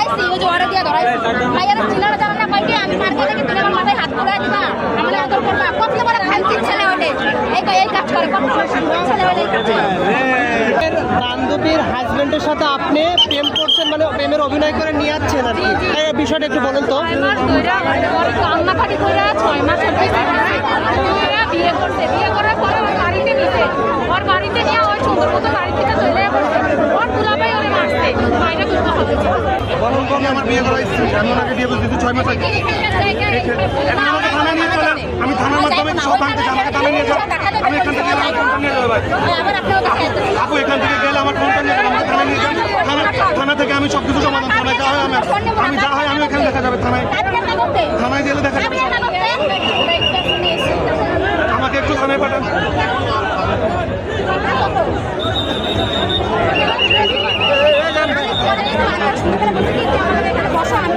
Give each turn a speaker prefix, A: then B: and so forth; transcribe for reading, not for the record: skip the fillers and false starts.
A: ধরাইছি ওই যে ওরে দিয়ে ধরাইছি ভাইয়ারা চিনারা জানা না কইকে আমি মারতে দেখি তুমি আমার মাথায় হাত তুলে দিবা আমরা আদর করবা কত বড় খালতি ছেলে ওঠে এই কাজ করে কত বড় ছেলে ওঠে
B: বান্ধবীর হাজবেন্ডের সাথে আপনি প্রেম করছেন মানে প্রেমের অভিনয় করে নিয়ে যাচ্ছেন আর কি এই বিষয়টা একটু বলেন তো।
A: কান্নাকাটি করে 6 মাস বিয়ে করছে বিয়ে করার পরে ওর বাড়িতে নিছে ওর বাড়িতে নিয়ে ওই সুন্দর মতো বাড়ি থেকে চলে আসছে ওর দুলাভাই ওরে মারছে মাইনা করতে হবে
C: বরং কম আমার বিয়ে করা ইচ্ছে আমি ওনাকে বিয়ে করছি 6 মাস আগে এখন আমাকে থানায় নিয়ে চলেন আমি থানার মাধ্যমে সব ভাঙতে আমাকে থানায় নিয়ে যাও আমি এখান থেকে আমার ফোনটা নিয়ে যাবো ভাই আপু এখান থেকে গেলে আমার ফোনটা নিয়ে যাবো আমাকে থানায় নিয়ে যান থানা থেকে আমি সব কিছু সমাধান থানায় যা হয় আমি যা হয় আমি এখানে দেখা যাবে থানায় গেলে দেখা যাবে আমাকে একটু থানায় পাঠান
A: বসো আমি